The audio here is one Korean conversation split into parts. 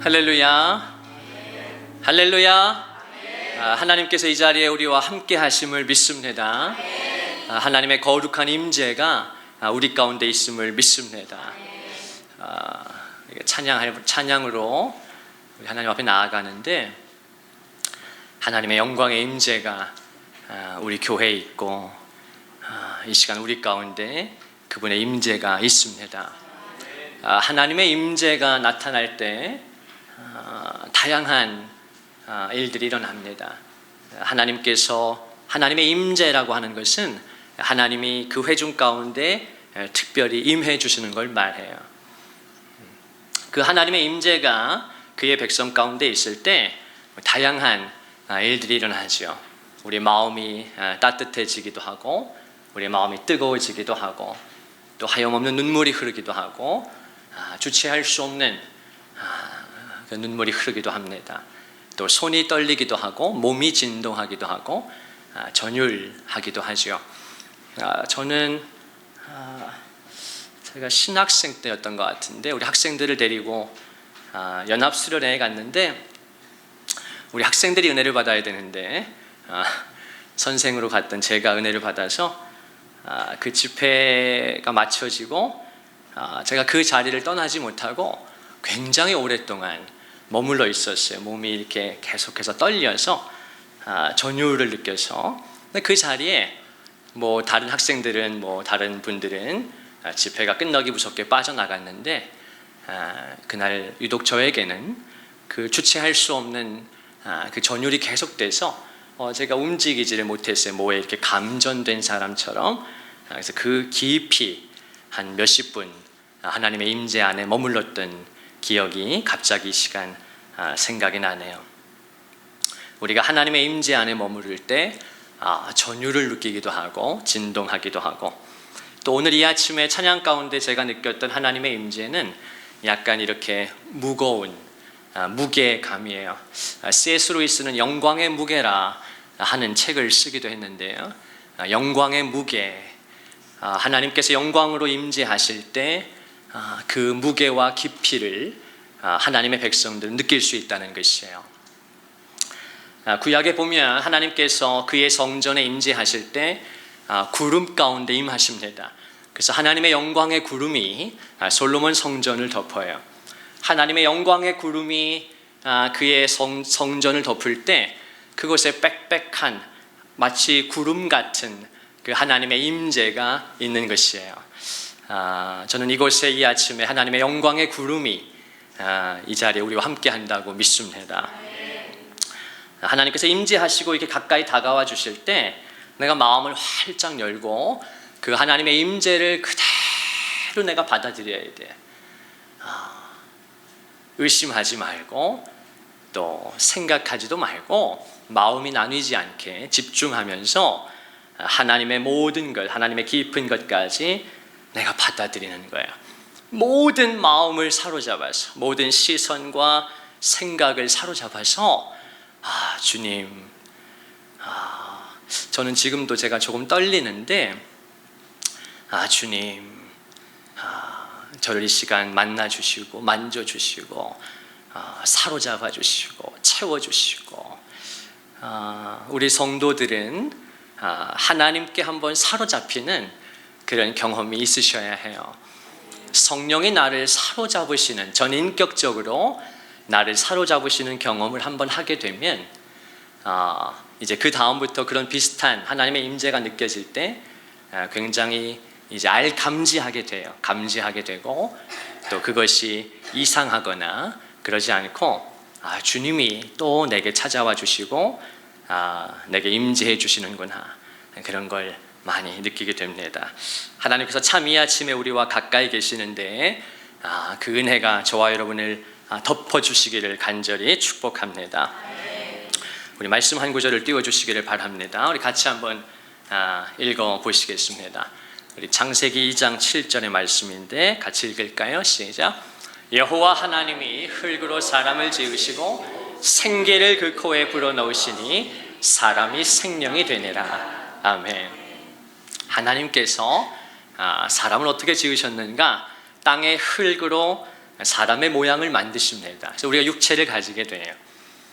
할렐루야. 할렐루야. 하나님께서 이 자리에 우리와 함께 하심을 믿습니다. 하나님의 거룩한 임재가 우리 가운데 있음을 믿습니다. 찬양으로 우리 하나님 앞에 나아가는데, 하나님의 영광의 임재가 우리 교회에 있고, 이 시간 우리 가운데 그분의 임재가 있습니다. 하나님의 임재가 나타날 때 다양한 일들이 일어납니다. 하나님의 임재라고 하는 것은 하나님이 그 회중 가운데 특별히 임해 주시는 걸 말해요. 그 하나님의 임재가 그의 백성 가운데 있을 때 다양한 일들이 일어나죠. 우리 마음이 따뜻해지기도 하고, 우리 마음이 뜨거워지기도 하고, 또 하염없는 눈물이 흐르기도 하고, 주체할 수 없는 그 눈물이 흐르기도 합니다. 또 손이 떨리기도 하고, 몸이 진동하기도 하고, 전율하기도 하죠. 저는 제가 신학생 때였던 것 같은데, 우리 학생들을 데리고 연합수련회에 갔는데, 우리 학생들이 은혜를 받아야 되는데 선생으로 갔던 제가 은혜를 받아서 그 집회가 마쳐지고 제가 그 자리를 떠나지 못하고 굉장히 오랫동안 머물러 있었어요. 몸이 이렇게 계속해서 떨려서 전율을 느껴서. 근데 그 자리에 다른 학생들은 다른 분들은 집회가 끝나기 무섭게 빠져나갔는데, 그날 유독 저에게는 그 주체할 수 없는 그 전율이 계속돼서 제가 움직이지를 못했어요. 뭐에 이렇게 감전된 사람처럼. 그래서 그 깊이 한 몇십 분 하나님의 임재 안에 머물렀던 기억이 갑자기 이 시간 생각이 나네요. 우리가 하나님의 임재 안에 머무를 때 전율을 느끼기도 하고 진동하기도 하고, 또 오늘 이 아침에 찬양 가운데 제가 느꼈던 하나님의 임재는 약간 이렇게 무거운 무게감이에요. C.S. 루이스는 영광의 무게라 하는 책을 쓰기도 했는데요. 영광의 무게, 하나님께서 영광으로 임재하실 때 그 무게와 깊이를 하나님의 백성들은 느낄 수 있다는 것이에요. 구약에 보면 하나님께서 그의 성전에 임재하실 때 구름 가운데 임하십니다. 그래서 하나님의 영광의 구름이 솔로몬 성전을 덮어요. 하나님의 영광의 구름이 그의 성전을 덮을 때 그곳에 빽빽한 마치 구름 같은 그 하나님의 임재가 있는 것이에요. 저는 이곳에 이 아침에 하나님의 영광의 구름이 이 자리에 우리와 함께 한다고 믿습니다. 하나님께서 임재하시고 이렇게 가까이 다가와 주실 때 내가 마음을 활짝 열고 그 하나님의 임재를 그대로 내가 받아들여야 돼. 의심하지 말고 또 생각하지도 말고 마음이 나뉘지 않게 집중하면서 하나님의 모든 것, 하나님의 깊은 것까지 내가 받아들이는 거예요. 모든 마음을 사로잡아서, 모든 시선과 생각을 사로잡아서 주님, 저는 지금도 제가 조금 떨리는데 주님, 저를 이 시간 만나주시고 만져주시고 사로잡아주시고 채워주시고, 우리 성도들은 하나님께 한번 사로잡히는 그런 경험이 있으셔야 해요. 성령이 나를 사로잡으시는, 전인격적으로 나를 사로잡으시는 경험을 한번 하게 되면 이제 그 다음부터 그런 비슷한 하나님의 임재가 느껴질 때 굉장히 이제 감지하게 돼요. 감지하게 되고, 또 그것이 이상하거나 그러지 않고 주님이 또 내게 찾아와 주시고 내게 임재해 주시는구나, 그런 걸 많이 느끼게 됩니다. 하나님께서 참 이 아침에 우리와 가까이 계시는데 그 은혜가 저와 여러분을 덮어주시기를 간절히 축복합니다. 우리 말씀 한 구절을 띄워주시기를 바랍니다. 우리 같이 한번 읽어보시겠습니다. 우리 창세기 2장 7절의 말씀인데 같이 읽을까요? 시작. 여호와 하나님이 흙으로 사람을 지으시고 생기를 그 코에 불어넣으시니 사람이 생명이 되니라. 아멘. 하나님께서 사람을 어떻게 지으셨는가? 땅의 흙으로 사람의 모양을 만드십니다. 그래서 우리가 육체를 가지게 돼요.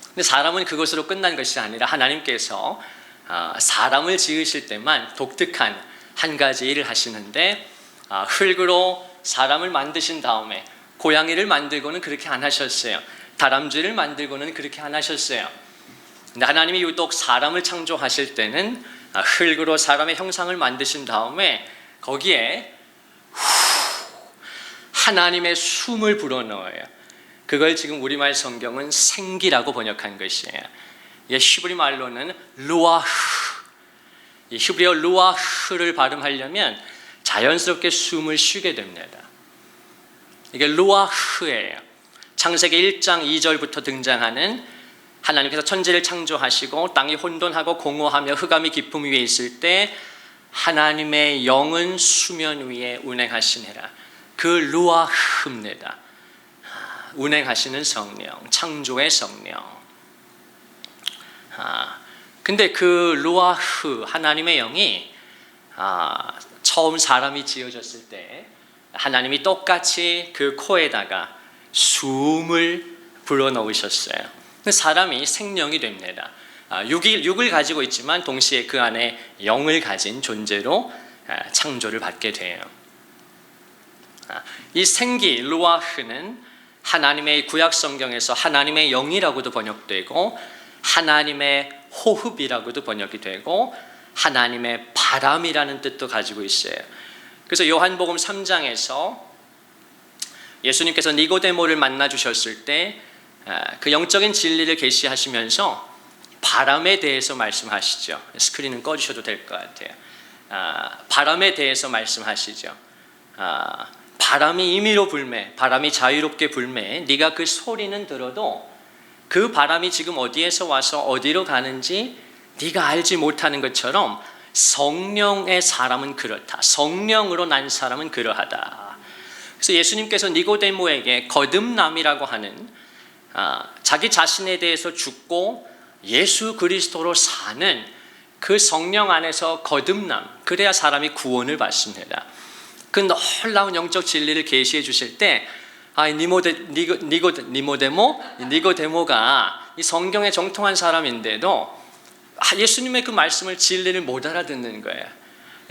근데 사람은 그것으로 끝난 것이 아니라 하나님께서 사람을 지으실 때만 독특한 한 가지 일을 하시는데, 흙으로 사람을 만드신 다음에 고양이를 만들고는 그렇게 안 하셨어요. 다람쥐를 만들고는 그렇게 안 하셨어요. 근데 하나님이 유독 사람을 창조하실 때는 흙으로 사람의 형상을 만드신 다음에 거기에 하나님의 숨을 불어넣어요. 그걸 지금 우리말 성경은 생기라고 번역한 것이에요. 이게 히브리 말로는 루아흐, 이 히브리어 루아흐를 발음하려면 자연스럽게 숨을 쉬게 됩니다. 이게 루아흐예요. 창세기 1장 2절부터 등장하는 하나님께서 천지를 창조하시고 땅이 혼돈하고 공허하며 흑암이 깊음 위에 있을 때 하나님의 영은 수면 위에 운행하시니라. 그 루아흐입니다. 운행하시는 성령, 창조의 성령. 근데 그 루아흐, 하나님의 영이 처음 사람이 지어졌을 때 하나님이 똑같이 그 코에다가 숨을 불어넣으셨어요. 사람이 생명이 됩니다. 육을 가지고 있지만 동시에 그 안에 영을 가진 존재로 창조를 받게 돼요. 이 생기, 루아흐는 하나님의 구약 성경에서 하나님의 영이라고도 번역되고 하나님의 호흡이라고도 번역이 되고 하나님의 바람이라는 뜻도 가지고 있어요. 그래서 요한복음 3장에서 예수님께서 니고데모를 만나 주셨을 때 그 영적인 진리를 계시하시면서 바람에 대해서 말씀하시죠. 스크린은 꺼주셔도 될 것 같아요. 바람에 대해서 말씀하시죠. 바람이 임의로 불매, 바람이 자유롭게 불매, 네가 그 소리는 들어도 그 바람이 지금 어디에서 와서 어디로 가는지 네가 알지 못하는 것처럼 성령의 사람은 그렇다. 성령으로 난 사람은 그러하다. 그래서 예수님께서 니고데모에게 거듭남이라고 하는 자기 자신에 대해서 죽고 예수 그리스도로 사는 그 성령 안에서 거듭남, 그래야 사람이 구원을 받습니다. 그 놀라운 영적 진리를 계시해 주실 때 니고데모가 이 성경에 정통한 사람인데도 예수님의 그 말씀을 진리를 못 알아듣는 거예요.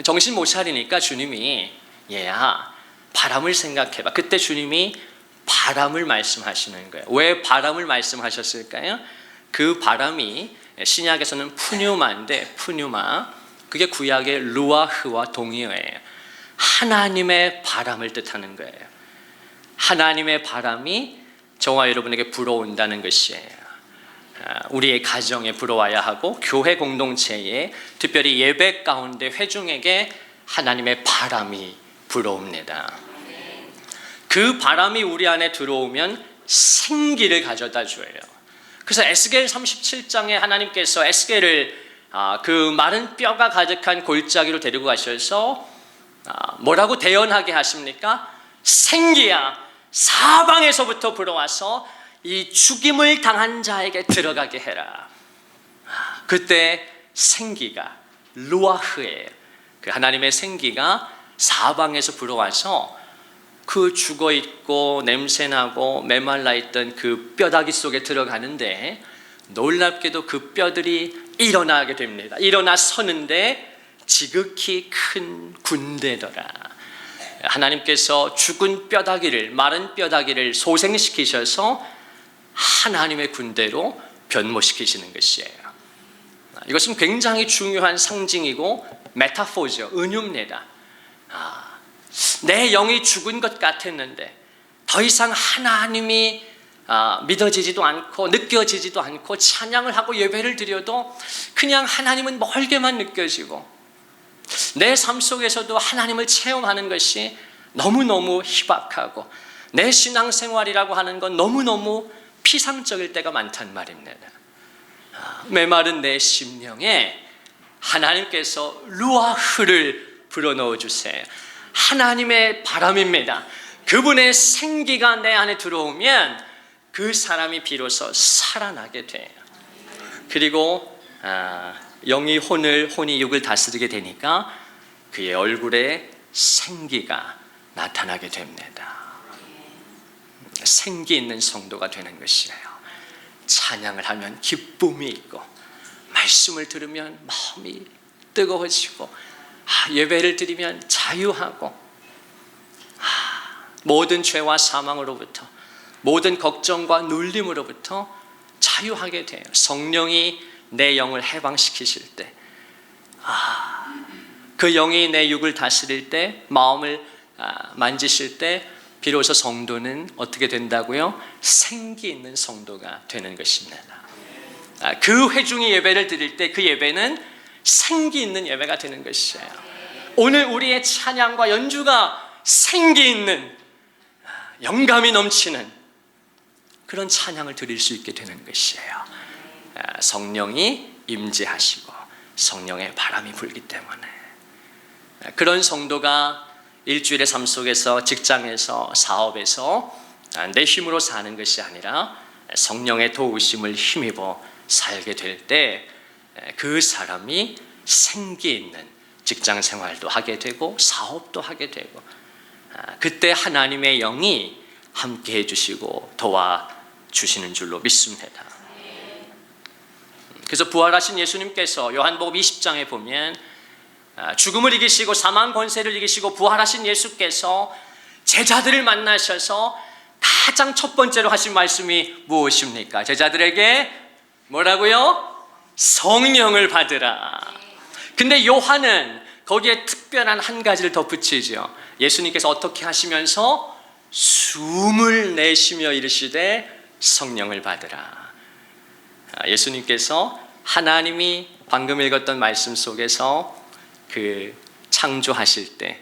정신 못 차리니까 주님이 얘야 바람을 생각해봐. 그때 주님이 바람을 말씀하시는 거예요. 왜 바람을 말씀하셨을까요? 그 바람이 신약에서는 푸뉴마인데 푸뉴마, 그게 구약의 루아흐와 동의어예요. 하나님의 바람을 뜻하는 거예요. 하나님의 바람이 저와 여러분에게 불어온다는 것이에요. 우리의 가정에 불어와야 하고 교회 공동체에, 특별히 예배 가운데 회중에게 하나님의 바람이 불어옵니다. 그 바람이 우리 안에 들어오면 생기를 가져다 줘요. 그래서 에스겔 37장에 하나님께서 에스겔을 그 마른 뼈가 가득한 골짜기로 데리고 가셔서 뭐라고 대언하게 하십니까? 생기야 사방에서부터 불어와서 이 죽임을 당한 자에게 들어가게 해라. 그때 생기가 루아흐예요. 그 하나님의 생기가 사방에서 불어와서 그 죽어있고 냄새나고 메말라 있던 그 뼈다귀 속에 들어가는데 놀랍게도 그 뼈들이 일어나게 됩니다. 일어나 서는데 지극히 큰 군대더라. 하나님께서 죽은 뼈다귀를, 마른 뼈다귀를 소생시키셔서 하나님의 군대로 변모시키시는 것이에요. 이것은 굉장히 중요한 상징이고 메타포죠. 은유입니다. 내 영이 죽은 것 같았는데 더 이상 하나님이 믿어지지도 않고 느껴지지도 않고 찬양을 하고 예배를 드려도 그냥 하나님은 멀게만 느껴지고 내 삶 속에서도 하나님을 체험하는 것이 너무너무 희박하고 내 신앙생활이라고 하는 건 너무너무 피상적일 때가 많단 말입니다. 메마른 내 심령에 하나님께서 루아흐를 불어넣어 주세요. 하나님의 바람입니다. 그분의 생기가 내 안에 들어오면 그 사람이 비로소 살아나게 돼요. 그리고 영이 혼이 육을 다스리게 되니까 그의 얼굴에 생기가 나타나게 됩니다. 생기 있는 성도가 되는 것이에요. 찬양을 하면 기쁨이 있고, 말씀을 들으면 마음이 뜨거워지고, 예배를 드리면 자유하고, 모든 죄와 사망으로부터, 모든 걱정과 눌림으로부터 자유하게 돼요. 성령이 내 영을 해방시키실 때, 그 영이 내 육을 다스릴 때, 마음을 만지실 때 비로소 성도는 어떻게 된다고요? 생기 있는 성도가 되는 것입니다. 그 회중이 예배를 드릴 때 그 예배는 생기 있는 예배가 되는 것이에요. 오늘 우리의 찬양과 연주가 생기 있는, 영감이 넘치는 그런 찬양을 드릴 수 있게 되는 것이에요. 성령이 임재하시고 성령의 바람이 불기 때문에. 그런 성도가 일주일의 삶 속에서, 직장에서, 사업에서 내 힘으로 사는 것이 아니라 성령의 도우심을 힘입어 살게 될 때 그 사람이 생기 있는 직장 생활도 하게 되고 사업도 하게 되고, 그때 하나님의 영이 함께 해주시고 도와주시는 줄로 믿습니다. 그래서 부활하신 예수님께서 요한복음 20장에 보면 죽음을 이기시고 사망 권세를 이기시고 부활하신 예수께서 제자들을 만나셔서 가장 첫 번째로 하신 말씀이 무엇입니까? 제자들에게 뭐라고요? 성령을 받으라. 근데 요한은 거기에 특별한 한 가지를 덧붙이죠. 예수님께서 어떻게 하시면서 숨을 내쉬며 이르시되 성령을 받으라. 예수님께서 하나님이 방금 읽었던 말씀 속에서 그 창조하실 때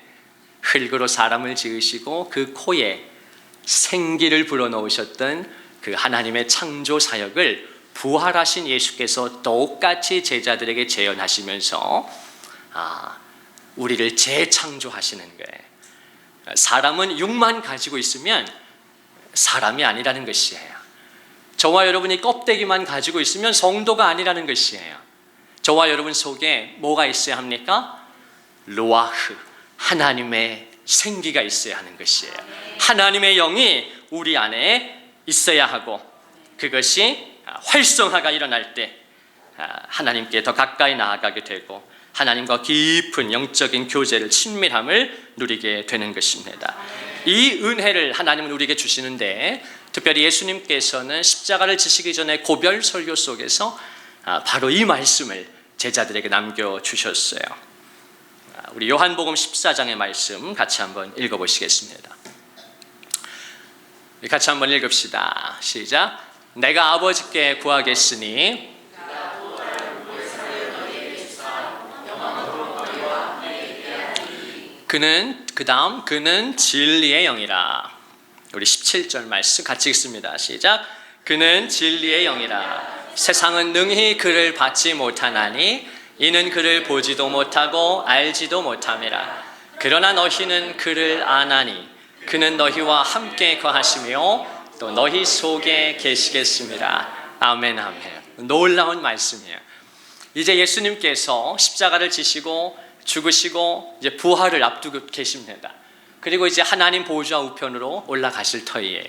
흙으로 사람을 지으시고 그 코에 생기를 불어넣으셨던 그 하나님의 창조 사역을 부활하신 예수께서 똑같이 제자들에게 재현하시면서 우리를 재창조하시는 거예요. 사람은 육만 가지고 있으면 사람이 아니라는 것이에요. 저와 여러분이 껍데기만 가지고 있으면 성도가 아니라는 것이에요. 저와 여러분 속에 뭐가 있어야 합니까? 루아흐, 하나님의 생기가 있어야 하는 것이에요. 하나님의 영이 우리 안에 있어야 하고, 그것이 활성화가 일어날 때 하나님께 더 가까이 나아가게 되고 하나님과 깊은 영적인 교제를, 친밀함을 누리게 되는 것입니다. 이 은혜를 하나님은 우리에게 주시는데, 특별히 예수님께서는 십자가를 지시기 전에 고별 설교 속에서 바로 이 말씀을 제자들에게 남겨주셨어요. 우리 요한복음 14장의 말씀 같이 한번 읽어보시겠습니다. 같이 한번 읽읍시다. 시작. 내가 아버지께 구하겠으니 그는 진리의 영이라. 우리 17절 말씀 같이 읽습니다. 시작. 그는 진리의 영이라. 세상은 능히 그를 받지 못하나니 이는 그를 보지도 못하고 알지도 못함이라. 그러나 너희는 그를 아나니 그는 너희와 함께 거하시며 또 너희 속에 계시겠습니다. 아멘, 아멘. 놀라운 말씀이에요. 이제 예수님께서 십자가를 지시고 죽으시고 이제 부활을 앞두고 계십니다. 그리고 이제 하나님 보좌 우편으로 올라가실 터이에요.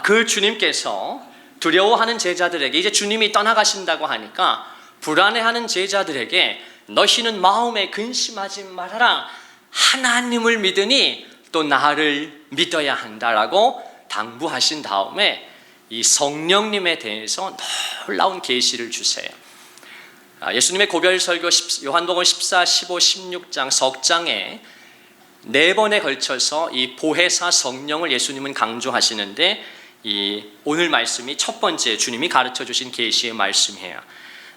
그 주님께서 두려워하는 제자들에게, 이제 주님이 떠나가신다고 하니까 불안해하는 제자들에게 너희는 마음에 근심하지 말아라. 하나님을 믿으니 또 나를 믿어야 한다라고 당부하신 다음에 이 성령님에 대해서 놀라운 계시를 주세요. 예수님의 고별 설교 요한복음 14, 15, 16장 석 장에 4번에 걸쳐서 이 보혜사 성령을 예수님은 강조하시는데, 이 오늘 말씀이 첫 번째 주님이 가르쳐 주신 계시의 말씀이에요.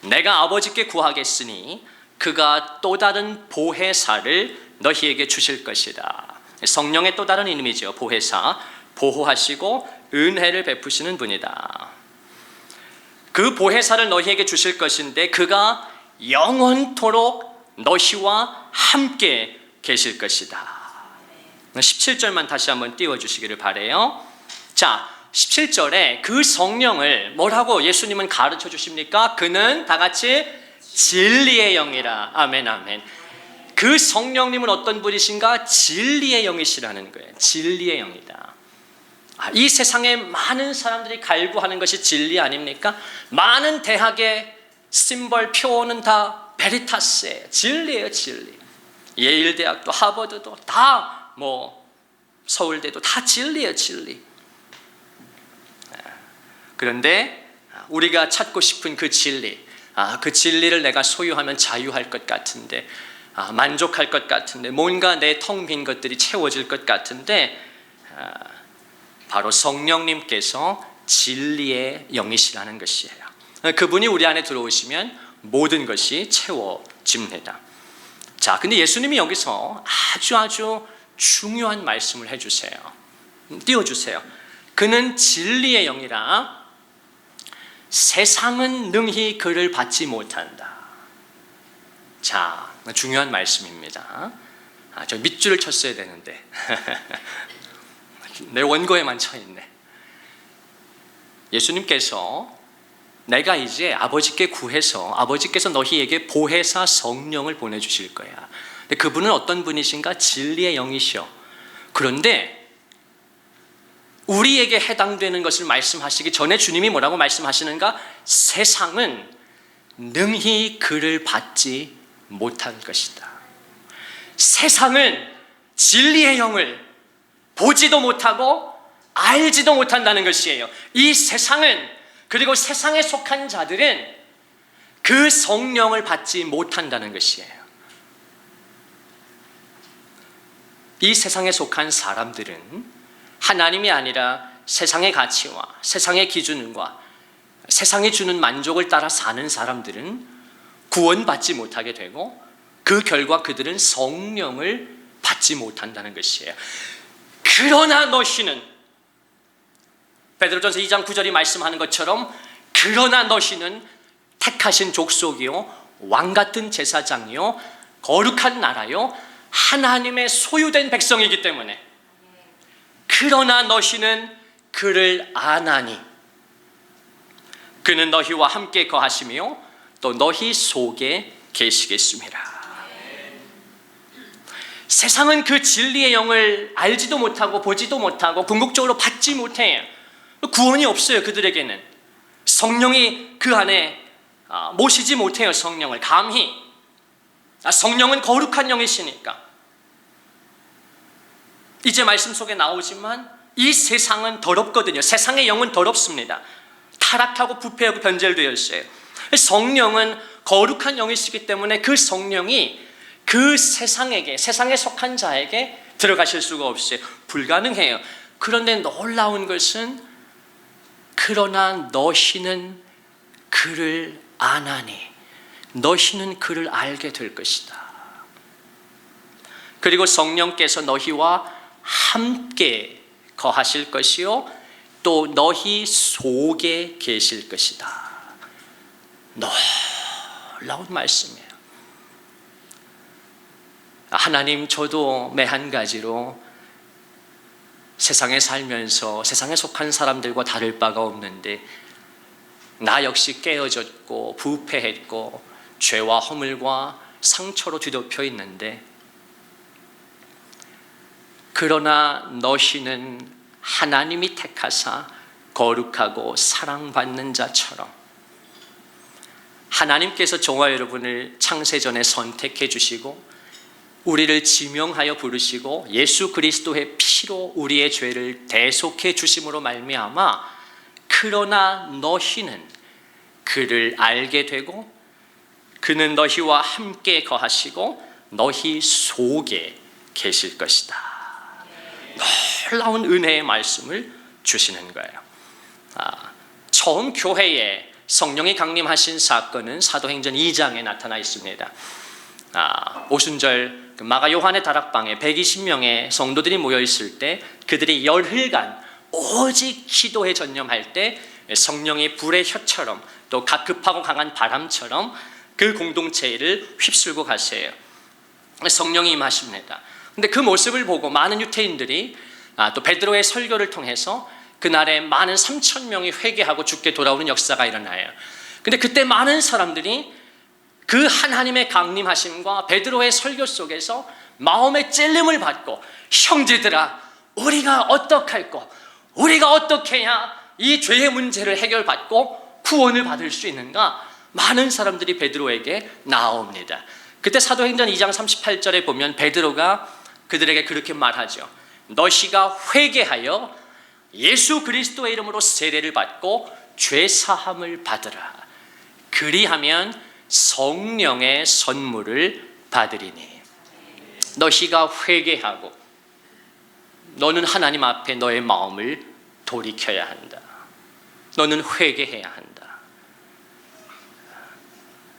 내가 아버지께 구하겠으니 그가 또 다른 보혜사를 너희에게 주실 것이다. 성령의 또 다른 이름이죠. 보혜사, 보호하시고 은혜를 베푸시는 분이다. 그 보혜사를 너희에게 주실 것인데 그가 영원토록 너희와 함께 계실 것이다. 17절만 다시 한번 띄워주시기를 바라요. 자, 17절에 그 성령을 뭐라고 예수님은 가르쳐 주십니까? 그는 다 같이 진리의 영이라. 아멘, 아멘. 그 성령님은 어떤 분이신가? 진리의 영이시라는 거예요. 진리의 영이다. 이 세상에 많은 사람들이 갈구하는 것이 진리 아닙니까? 많은 대학의 심벌 표어는 다 베리타스예요. 진리예요, 진리. 예일대학도 하버드도 다 서울대도 다 진리예요, 진리. 그런데 우리가 찾고 싶은 그 진리, 그 진리를 내가 소유하면 자유할 것 같은데, 만족할 것 같은데, 뭔가 내 텅 빈 것들이 채워질 것 같은데, 바로 성령님께서 진리의 영이시라는 것이에요. 그분이 우리 안에 들어오시면 모든 것이 채워집니다. 자, 근데 예수님이 여기서 아주 중요한 말씀을 해주세요. 띄워주세요. 그는 진리의 영이라 세상은 능히 그를 받지 못한다. 자, 중요한 말씀입니다. 저 밑줄을 쳤어야 되는데 내 원고에만 쳐있네. 예수님께서 내가 이제 아버지께 구해서 아버지께서 너희에게 보혜사 성령을 보내주실 거야. 근데 그분은 어떤 분이신가? 진리의 영이시오. 그런데 우리에게 해당되는 것을 말씀하시기 전에 주님이 뭐라고 말씀하시는가? 세상은 능히 그를 받지 못할 것이다. 세상은 진리의 영을 보지도 못하고 알지도 못한다는 것이에요. 이 세상은, 그리고 세상에 속한 자들은 그 성령을 받지 못한다는 것이에요. 이 세상에 속한 사람들은 하나님이 아니라 세상의 가치와 세상의 기준과 세상이 주는 만족을 따라 사는 사람들은 구원받지 못하게 되고, 그 결과 그들은 성령을 받지 못한다는 것이에요. 그러나 너희는, 베드로전서 2장 9절이 말씀하는 것처럼, 그러나 너희는 택하신 족속이요 왕같은 제사장이요 거룩한 나라요 하나님의 소유된 백성이기 때문에, 그러나 너희는 그를 아나니 그는 너희와 함께 거하시며 또 너희 속에 계시겠습니다. 세상은 그 진리의 영을 알지도 못하고 보지도 못하고 궁극적으로 받지 못해요. 구원이 없어요. 그들에게는 성령이 그 안에 모시지 못해요. 성령을 감히. 성령은 거룩한 영이시니까. 이제 말씀 속에 나오지만 이 세상은 더럽거든요. 세상의 영은 더럽습니다. 타락하고 부패하고 변절되어 있어요. 성령은 거룩한 영이시기 때문에 그 성령이 그 세상에게, 세상에 속한 자에게 들어가실 수가 없어요. 불가능해요. 그런데 놀라운 것은, 그러나 너희는 그를 아나니, 너희는 그를 알게 될 것이다. 그리고 성령께서 너희와 함께 거하실 것이요 또 너희 속에 계실 것이다. 놀라운 말씀이에요. 하나님, 저도 매 한 가지로 세상에 살면서 세상에 속한 사람들과 다를 바가 없는데, 나 역시 깨어졌고 부패했고 죄와 허물과 상처로 뒤덮여 있는데, 그러나 너희는 하나님이 택하사 거룩하고 사랑받는 자처럼, 하나님께서 저와 여러분을 창세전에 선택해 주시고 우리를 지명하여 부르시고 예수 그리스도의 피로 우리의 죄를 대속해 주심으로 말미암아, 그러나 너희는 그를 알게 되고 그는 너희와 함께 거하시고 너희 속에 계실 것이다. 놀라운 은혜의 말씀을 주시는 거예요. 처음 교회에 성령이 강림하신 사건은 사도행전 2장에 나타나 있습니다. 오순절 마가 요한의 다락방에 120명의 성도들이 모여 있을 때, 그들이 열흘간 오직 기도에 전념할 때 성령이 불의 혀처럼 또 급하고 강한 바람처럼 그 공동체를 휩쓸고 가세요. 성령이 임하십니다. 근데 그 모습을 보고 많은 유태인들이 또 베드로의 설교를 통해서 그날에 많은 3,000명이 회개하고 죽게 돌아오는 역사가 일어나요. 근데 그때 많은 사람들이 그 하나님의 강림하심과 베드로의 설교 속에서 마음의 찔림을 받고, 형제들아 우리가 어떡할꼬, 우리가 어떻게 해야 이 죄의 문제를 해결받고 구원을 받을 수 있는가? 많은 사람들이 베드로에게 나옵니다. 그때 사도행전 2장 38절에 보면 베드로가 그들에게 그렇게 말하죠. 너희가 회개하여 예수 그리스도의 이름으로 세례를 받고 죄 사함을 받으라. 그리하면 성령의 선물을 받으리니. 너희가 회개하고 너는 하나님 앞에 너의 마음을 돌이켜야 한다. 너는 회개해야 한다.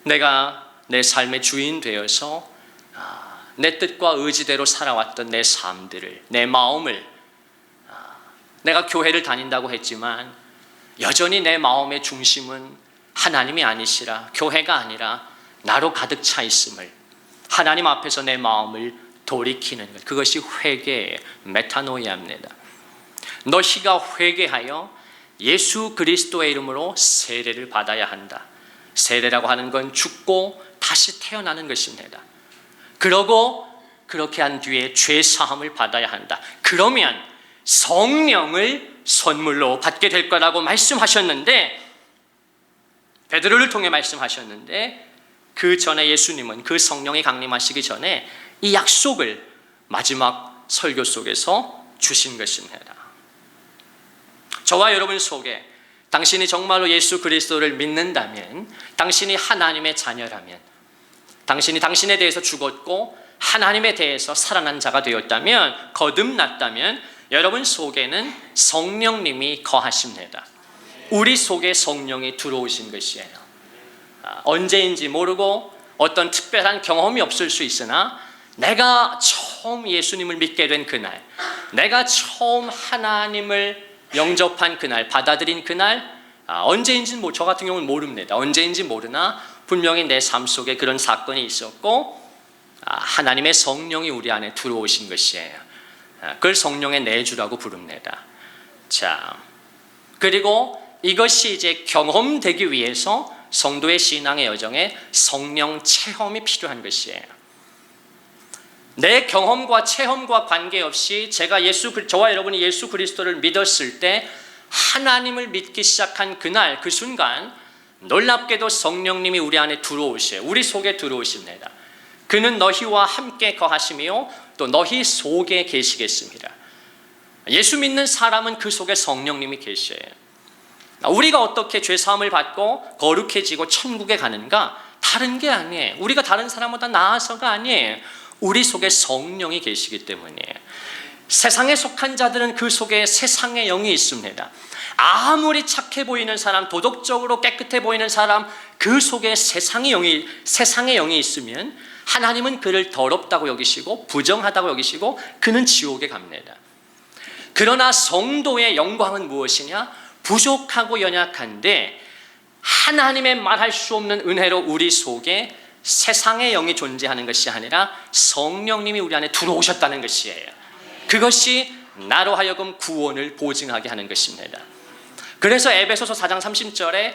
내가 내 삶의 주인 되어서 내 뜻과 의지대로 살아왔던 내 삶들을, 내 마음을, 내가 교회를 다닌다고 했지만 여전히 내 마음의 중심은 하나님이 아니시라, 교회가 아니라 나로 가득 차 있음을, 하나님 앞에서 내 마음을 돌이키는 것, 그것이 회개의 메타노이아입니다. 너희가 회개하여 예수 그리스도의 이름으로 세례를 받아야 한다. 세례라고 하는 건 죽고 다시 태어나는 것입니다. 그러고 그렇게 한 뒤에 죄 사함을 받아야 한다. 그러면 성령을 선물로 받게 될 거라고 말씀하셨는데, 베드로를 통해 말씀하셨는데, 그 전에 예수님은 그 성령이 강림하시기 전에 이 약속을 마지막 설교 속에서 주신 것입니다. 저와 여러분 속에 당신이 정말로 예수 그리스도를 믿는다면, 당신이 하나님의 자녀라면, 당신이 당신에 대해서 죽었고 하나님에 대해서 살아난 자가 되었다면, 거듭났다면 여러분 속에는 성령님이 거하십니다. 우리 속에 성령이 들어오신 것이에요. 언제인지 모르고 어떤 특별한 경험이 없을 수 있으나 내가 처음 예수님을 믿게 된 그날, 내가 처음 하나님을 영접한 그날, 받아들인 그날, 언제인지 저 같은 경우는 모릅니다. 언제인지 모르나 분명히 내 삶 속에 그런 사건이 있었고 하나님의 성령이 우리 안에 들어오신 것이에요. 그걸 성령의 내주라고 부릅니다. 자, 그리고 이것이 이제 경험되기 위해서 성도의 신앙의 여정에 성령 체험이 필요한 것이에요. 내 경험과 체험과 관계없이 저와 여러분이 예수 그리스도를 믿었을 때 하나님을 믿기 시작한 그날, 그 순간 놀랍게도 성령님이 우리 안에 들어오셔요. 우리 속에 들어오십니다. 그는 너희와 함께 거하시며 또 너희 속에 계시겠습니다. 예수 믿는 사람은 그 속에 성령님이 계셔요. 우리가 어떻게 죄사함을 받고 거룩해지고 천국에 가는가? 다른 게 아니에요. 우리가 다른 사람보다 나아서가 아니에요. 우리 속에 성령이 계시기 때문이에요. 세상에 속한 자들은 그 속에 세상의 영이 있습니다. 아무리 착해 보이는 사람, 도덕적으로 깨끗해 보이는 사람, 그 속에 세상의 영이 있으면 하나님은 그를 더럽다고 여기시고 부정하다고 여기시고 그는 지옥에 갑니다. 그러나 성도의 영광은 무엇이냐? 부족하고 연약한데 하나님의 말할 수 없는 은혜로 우리 속에 세상의 영이 존재하는 것이 아니라 성령님이 우리 안에 들어오셨다는 것이에요. 그것이 나로 하여금 구원을 보증하게 하는 것입니다. 그래서 에베소서 4장 30절에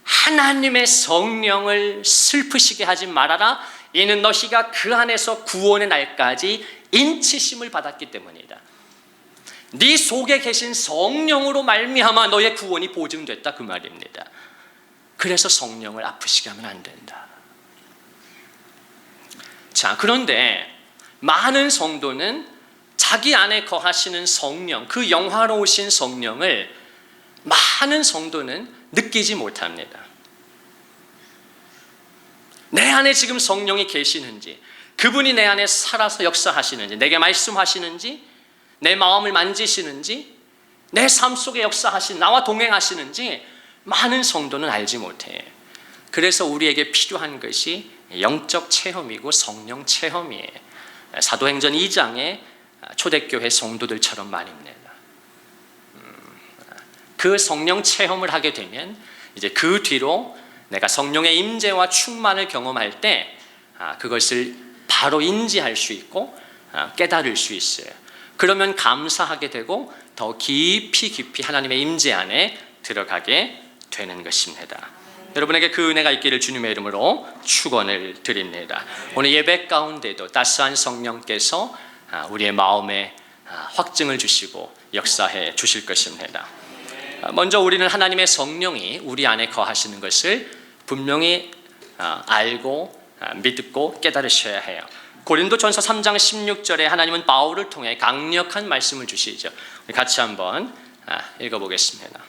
하나님의 성령을 슬프시게 하지 말아라. 이는 너희가 그 안에서 구원의 날까지 인치심을 받았기 때문이다. 네 속에 계신 성령으로 말미암아 너의 구원이 보증됐다, 그 말입니다. 그래서 성령을 아프시게 하면 안 된다. 자, 그런데 많은 성도는 자기 안에 거하시는 성령, 그 영화로우신 성령을 많은 성도는 느끼지 못합니다. 내 안에 지금 성령이 계시는지, 그분이 내 안에 살아서 역사하시는지, 내게 말씀하시는지, 내 마음을 만지시는지, 내 삶 속에 역사하신, 나와 동행하시는지 많은 성도는 알지 못해요. 그래서 우리에게 필요한 것이 영적 체험이고 성령 체험이에요. 사도행전 2장의 초대교회 성도들처럼 말입니다. 그 성령 체험을 하게 되면 이제 그 뒤로 내가 성령의 임재와 충만을 경험할 때 그것을 바로 인지할 수 있고 깨달을 수 있어요. 그러면 감사하게 되고 더 깊이 하나님의 임재 안에 들어가게 되는 것입니다. 여러분에게 그 은혜가 있기를 주님의 이름으로 축원을 드립니다. 오늘 예배 가운데도 따스한 성령께서 우리의 마음에 확증을 주시고 역사해 주실 것입니다. 먼저 우리는 하나님의 성령이 우리 안에 거하시는 것을 분명히 알고 믿고 깨달으셔야 해요. 고린도전서 3장 16절에 하나님은 바울을 통해 강력한 말씀을 주시죠. 우리 같이 한번 읽어보겠습니다.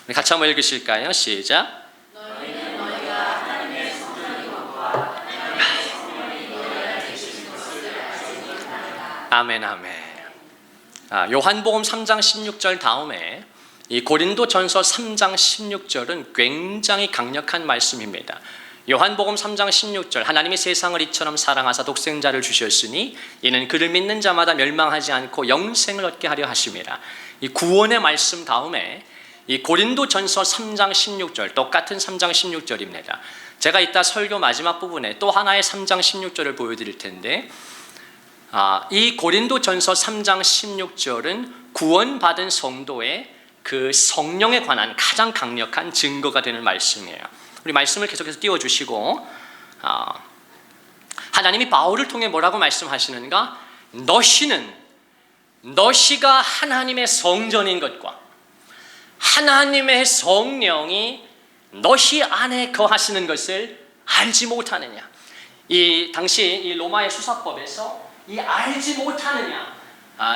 우리 같이 한번 읽으실까요? 시작. 너희는 너희가 하나님의 성령이 거부하 하나님의 성령이 너희를 계시는 것을 알지 못하느라. 아멘 아멘. 요한복음 3장 16절 다음에 이 고린도전서 3장 16절은 굉장히 강력한 말씀입니다. 요한복음 3장 16절 하나님이 세상을 이처럼 사랑하사 독생자를 주셨으니 이는 그를 믿는 자마다 멸망하지 않고 영생을 얻게 하려 하심이라. 이 구원의 말씀 다음에 이 고린도전서 3장 16절 똑같은 3장 16절입니다. 제가 이따 설교 마지막 부분에 또 하나의 3장 16절을 보여드릴 텐데 이 고린도전서 3장 16절은 구원받은 성도의 그 성령에 관한 가장 강력한 증거가 되는 말씀이에요. 우리 말씀을 계속해서 띄워주시고 하나님이 바울을 통해 뭐라고 말씀하시는가? 너희가 하나님의 성전인 것과 하나님의 성령이 너희 안에 거하시는 것을 알지 못하느냐. 이 당시 이 로마의 수사법에서 이 알지 못하느냐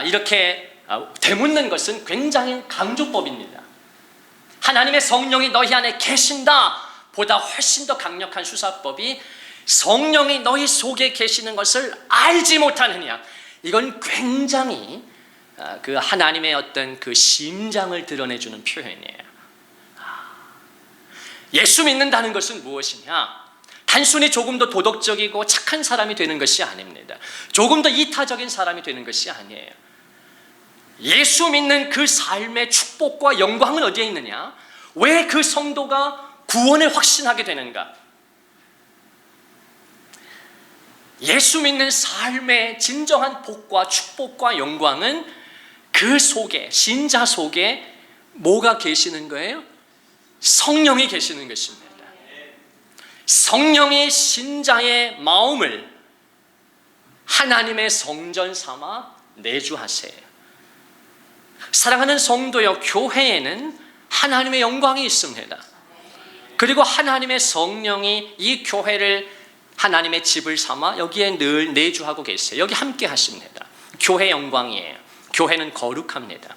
이렇게 되묻는 것은 굉장히 강조법입니다. 하나님의 성령이 너희 안에 계신다 보다 훨씬 더 강력한 수사법이 성령이 너희 속에 계시는 것을 알지 못하느냐. 이건 굉장히 그 하나님의 어떤 그 심장을 드러내주는 표현이에요. 예수 믿는다는 것은 무엇이냐? 단순히 조금 더 도덕적이고 착한 사람이 되는 것이 아닙니다. 조금 더 이타적인 사람이 되는 것이 아니에요. 예수 믿는 그 삶의 축복과 영광은 어디에 있느냐? 왜 그 성도가 구원을 확신하게 되는가? 예수 믿는 삶의 진정한 복과 축복과 영광은 그 속에, 신자 속에 뭐가 계시는 거예요? 성령이 계시는 것입니다. 성령이 신자의 마음을 하나님의 성전 삼아 내주하세요. 사랑하는 성도여, 교회에는 하나님의 영광이 있습니다. 그리고 하나님의 성령이 이 교회를 하나님의 집을 삼아 여기에 늘 내주하고 계세요. 여기 함께 하십니다. 교회 영광이에요. 교회는 거룩합니다.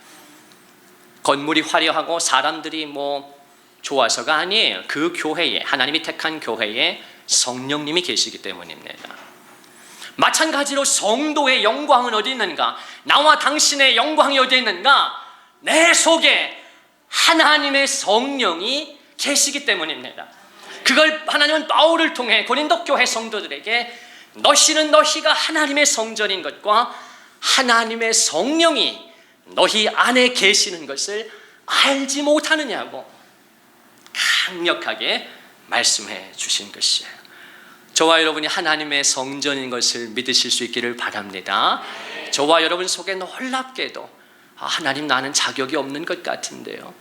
건물이 화려하고 사람들이 좋아서가 아니에요. 그 교회에, 하나님이 택한 교회에 성령님이 계시기 때문입니다. 마찬가지로 성도의 영광은 어디 있는가? 나와 당신의 영광이 어디 있는가? 내 속에 하나님의 성령이 계시기 때문입니다. 그걸 하나님은 바울을 통해 고린도 교회 성도들에게 너희가 하나님의 성전인 것과 하나님의 성령이 너희 안에 계시는 것을 알지 못하느냐고 강력하게 말씀해 주신 것이에요. 저와 여러분이 하나님의 성전인 것을 믿으실 수 있기를 바랍니다. 저와 여러분 속에 놀랍게도 하나님, 나는 자격이 없는 것 같은데요.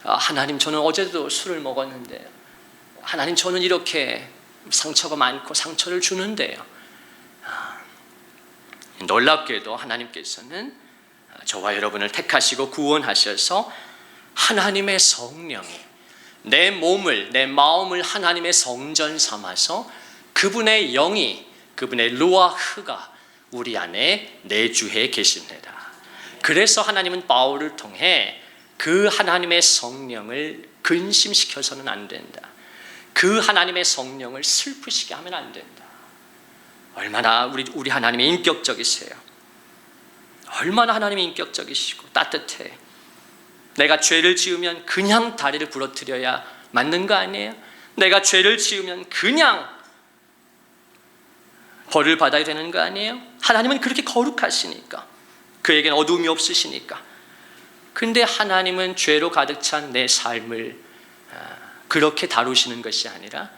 하나님, 저는 어제도 술을 먹었는데요. 하나님, 저는 이렇게 상처가 많고 상처를 주는데요. 놀랍게도 하나님께서는 저와 여러분을 택하시고 구원하셔서 하나님의 성령이 내 몸을, 내 마음을 하나님의 성전 삼아서 그분의 영이, 그분의 루아흐가 우리 안에 내주해 계십니다. 그래서 하나님은 바울을 통해 그 하나님의 성령을 근심시켜서는 안 된다. 그 하나님의 성령을 슬프시게 하면 안 된다. 얼마나 우리 하나님이 인격적이세요. 얼마나 하나님이 인격적이시고 따뜻해. 내가 죄를 지으면 그냥 다리를 부러뜨려야 맞는 거 아니에요? 내가 죄를 지으면 그냥 벌을 받아야 되는 거 아니에요? 하나님은 그렇게 거룩하시니까, 그에겐 어두움이 없으시니까. 근데 하나님은 죄로 가득 찬 내 삶을 그렇게 다루시는 것이 아니라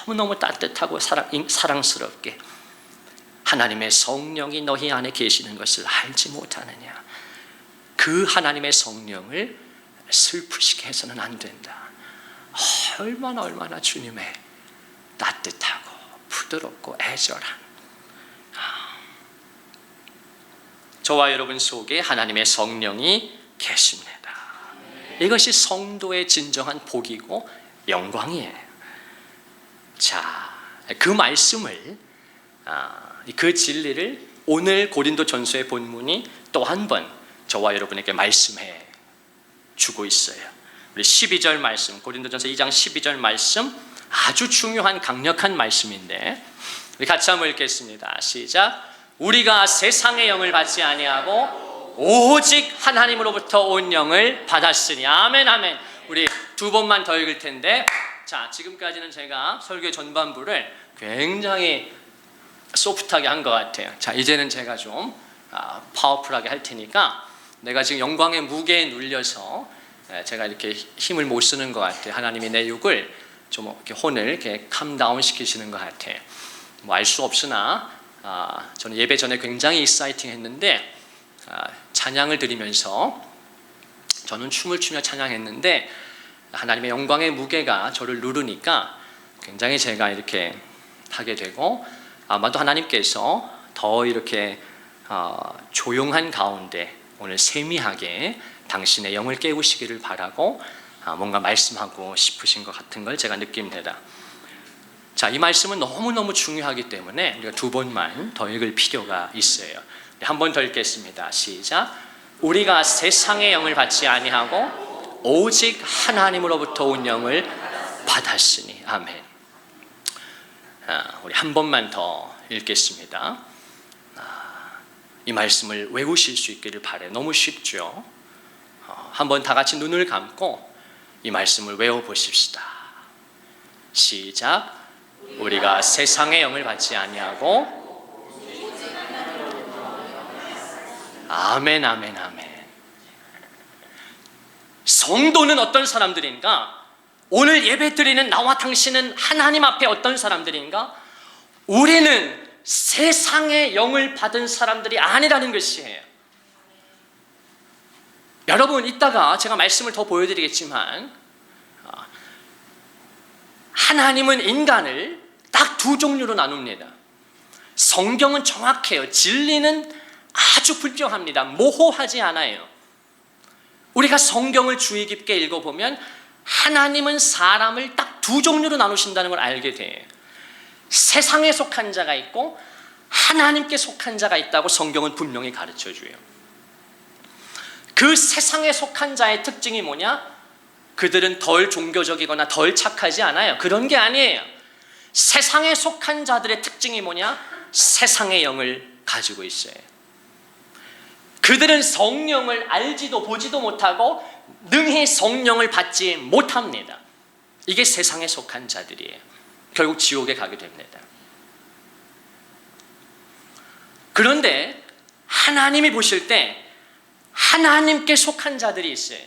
너무너무 따뜻하고 사랑스럽게 하나님의 성령이 너희 안에 계시는 것을 알지 못하느냐. 그 하나님의 성령을 슬프시게 해서는 안 된다. 얼마나 주님의 따뜻하고 부드럽고 애절한. 저와 여러분 속에 하나님의 성령이 계십니다. 이것이 성도의 진정한 복이고 영광이에요. 자, 그 말씀을, 그 진리를 오늘 고린도전서의 본문이 또 한 번 저와 여러분에게 말씀해 주고 있어요. 우리 12절 말씀, 고린도전서 2장 12절 말씀, 아주 중요한 강력한 말씀인데 우리 같이 한번 읽겠습니다. 시작. 우리가 세상의 영을 받지 아니하고 오직 하나님으로부터 온 영을 받았으니. 아멘, 아멘. 우리 두 번만 더 읽을 텐데, 자, 지금까지는 제가 설교 전반부를 굉장히 소프트하게 한 것 같아요. 자, 이제는 제가 좀 파워풀하게 할 테니까, 내가 지금 영광의 무게에 눌려서 제가 이렇게 힘을 못 쓰는 것 같아요. 하나님이 내 육을 좀 이렇게 혼을 이렇게 캄다운 시키시는 것 같아요. 뭐 알 수 없으나 저는 예배 전에 굉장히 익사이팅했는데, 찬양을 드리면서 저는 춤을 추며 찬양했는데 하나님의 영광의 무게가 저를 누르니까 굉장히 제가 이렇게 하게 되고, 아마도 하나님께서 더 이렇게 조용한 가운데 오늘 세미하게 당신의 영을 깨우시기를 바라고 뭔가 말씀하고 싶으신 것 같은 걸 제가 느낍니다. 자, 이 말씀은 너무너무 중요하기 때문에 우리가 두 번만 더 읽을 필요가 있어요. 한 번 더 읽겠습니다. 시작. 우리가 세상의 영을 받지 아니하고 오직 하나님으로부터 온 영을 받았으니. 아멘. 우리 한 번만 더 읽겠습니다. 이 말씀을 외우실 수 있기를 바라요. 너무 쉽죠? 한번 다 같이 눈을 감고 이 말씀을 외워보십시다. 시작. 우리가 세상의 영을 받지 아니하고. 아멘, 아멘, 아멘. 성도는 어떤 사람들인가? 오늘 예배 드리는 나와 당신은 하나님 앞에 어떤 사람들인가? 우리는 세상의 영을 받은 사람들이 아니라는 것이에요. 여러분, 이따가 제가 말씀을 더 보여드리겠지만 하나님은 인간을 딱 두 종류로 나눕니다. 성경은 정확해요. 진리는 아주 분명합니다. 모호하지 않아요. 우리가 성경을 주의 깊게 읽어보면 하나님은 사람을 딱 두 종류로 나누신다는 걸 알게 돼요. 세상에 속한 자가 있고 하나님께 속한 자가 있다고 성경은 분명히 가르쳐줘요. 그 세상에 속한 자의 특징이 뭐냐? 그들은 덜 종교적이거나 덜 착하지 않아요. 그런 게 아니에요. 세상에 속한 자들의 특징이 뭐냐? 세상의 영을 가지고 있어요. 그들은 성령을 알지도 보지도 못하고 능히 성령을 받지 못합니다. 이게 세상에 속한 자들이에요. 결국 지옥에 가게 됩니다. 그런데 하나님이 보실 때 하나님께 속한 자들이 있어요.